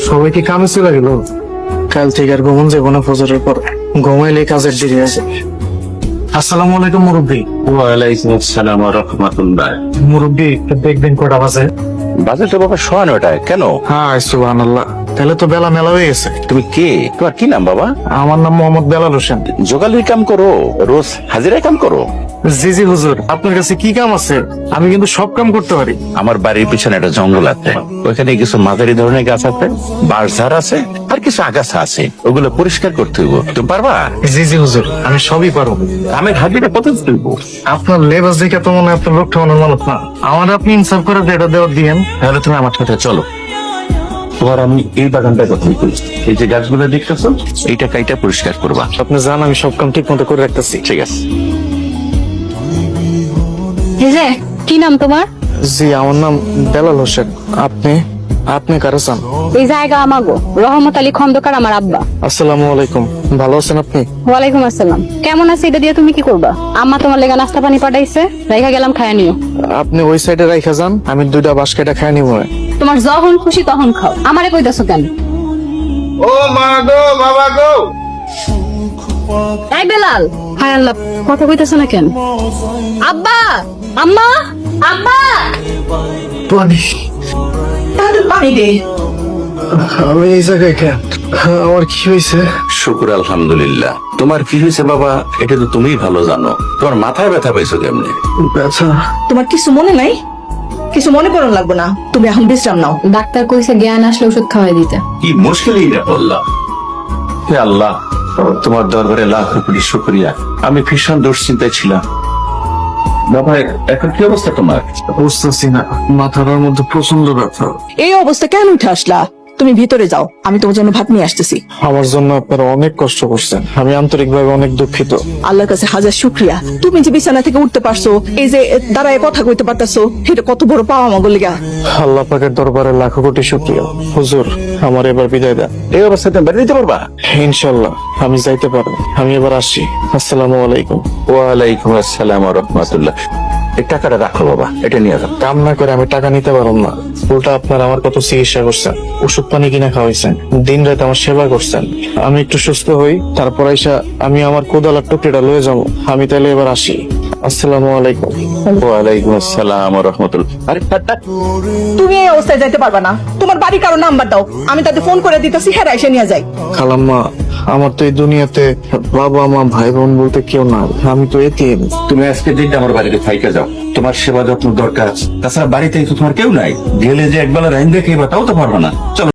সবাই কি কামে চলে গেল? কাল থেকে আর ঘুমন যাবো না, ফজরের পর ঘুমাইলে কাজের দেরি আছে। আসসালামু আলাইকুম মুরব্বী। ওয়ালাইকুম আসসালাম ওয়া রাহমাতুল্লাহ। মুরব্বী দেখবেন কটা বাজে? বাজেটটা বাবা 9:30 কেন? হ্যাঁ সুবহানাল্লাহ, তাহলে তো বেলা মেলা হয়ে গেছে। তুমি কে? তোমার কি নাম বাবা? আমার নাম মোহাম্মদ বেলাল হোসেন। জোগালির কাম করো, রোজ হাজিরায় কাম করো? জি জি হুজুর, আপনার কাছে কি কাম আছে? আমি কিন্তু সব কাম করতে পারি। আমার বাড়ির পিছনে একটা জঙ্গল আছে, ওইখানে কিছু মাঝারি ধরনের গাছ আছে, বাঁশঝাড় আছে, আর কিছু আগাছা আছে, ওগুলো পরিষ্কার করতে হইব। তুমি পারবা? জি জি হুজুর, আমি সবই পারবো। আমি হাজিরা কত দিব? আপনার লেবাস দেখে তো মনে হয় আপনার লোকটা মনের মানুষ না। আমার আপনি ইনসাফ করে এটা দেওয়ার দিয়েন। তাহলে তুমি আমার সাথে চলো। তোমার আমি এই বাগানটার কথা বলছি, এই যে গাছগুলো দেখতেছো, এইটা কাইটা পরিষ্কার করবা। আপনি জান আমি সব কাম ঠিক মতো করে রাখতেছি। ঠিক আছে। এই যে, কি নাম তোমার? জি আমার নাম বেলাল হোসেন। আপনি আপনি কারে চান? এই জায়গা আমাগো। রহমত আলী খন্দকার আমার আব্বা। আসসালামু আলাইকুম, ভালো আছেন আপনি? ওয়ালাইকুম আসসালাম। কেমন আছে? এটা দিয়ে তুমি কি করবা? আম্মা তোমার লেগা নাস্তা পানি পাঠাইছে, রাইখা গেলাম, খায়া নিও। আপনি ওই সাইডে রাইখা যান, আমি 2টা বাঁশ কেটে খাই নিব। তোমার যখন খুশি তখন খাও, আমারে কইতাছো কেন? ও মা গো, বাবা গো। এই বেলাল, হায় আল্লাহ, কথা কইতাছো না কেন? আব্বা, আম্মা, আব্বা, পানি, পানি দে। আমি এই জায়গায় কেন? আমার কি হয়েছে? শুকুর আলহামদুলিল্লাহ। তোমার কি হয়েছে বাবা, এটা তো তুমিই ভালো জানো। তোমার মাথায় ব্যথা পাইছো কেমনে? ব্যথা? তোমার কিছু মনে নাই? কিছু মনে করুন লাগবে না, তুমি এখন বিশ্রাম নাও। ডাক্তার কইছে জ্ঞান আসলে ওষুধ খাওয়াই দিতে। কি মুশকিল এটা বললাম। হে আল্লাহ, তোমার দরবারে লাখ কোটি শুকরিয়া। আমি ভীষণ দুশ্চিন্তায় ছিলাম। বাবা এখন কি অবস্থা তোমার? বুঝতেছি না, মাথার মধ্যে প্রচন্ড ব্যথা। এই অবস্থা কেন উঠে আসলা? তুমি ভিতরে যাও, আমি তোমার জন্য ভাত নিয়ে আসতেছি। আমার জন্য আপনারা অনেক কষ্ট করছেন, আমি আন্তরিকভাবে অনেক দুঃখিত। আল্লাহর কাছে হাজার শুক্রিয়া, তুমি যে বিছানা থেকে উঠতে পারছো, এই যে দাঁড়ায় কথা কইতে পারতাছো, এটা কত বড় পাওয়া আমার লিগা। আল্লাহ পাকের দরবারে লাখো কোটি শুকরিয়া। হুজুর, আমার এবার বিদায় দেন। এই অবস্থায় তুমি বেরিয়ে দিতে পারবা? ইনশাল্লাহ আমি যাইতে পারবো। আমি এবার আসি। আসসালামু আলাইকুম। ওয়ালাইকুম আসসালাম ওয়া রাহমাতুল্লাহ। এই টাকাটা রাখো বাবা, এটা নিয়ে যাও। কাম না করে আমি টাকা নিতে পারলাম না। উল্টা আপনার আমার কত চিকিৎসা করছেন, ওষুধ পানি কিনে খাওয়াইছেন, দিন রাত আমার সেবা করছেন। আমি একটু সুস্থ হই, তারপর আইসা আমি আমার কোদালার টুকরিটা লয়ে যাবো। আমি তাহলে এবার আসি। আসসালামু আলাইকুম। ওয়ালাইকুম আসসালাম ওয়া রাহমাতুল্লাহ। আরে তুমি এই অবস্থায় যাইতে পারবা না, তোমার বাড়ি কারো নাম্বার দাও, আমি তাদের ফোন করে দিতেছি, হ্যাঁ এসে নিয়ে যাই। খালাম্মা, আমার তো এই দুনিয়াতে বাবা মা ভাই বোন বলতে কেউ নাই। আমি তো এতিম। তুমি আজকে দিনটা আমার বাড়িতে থাইকা যাও, তোমার সেবা যত্ন দরকার। তাছাড়া বাড়িতে তো তোমার কেউ নাই, গেলে যে একবেলা রাইন দেখে তাও তো পারবে না। চলো।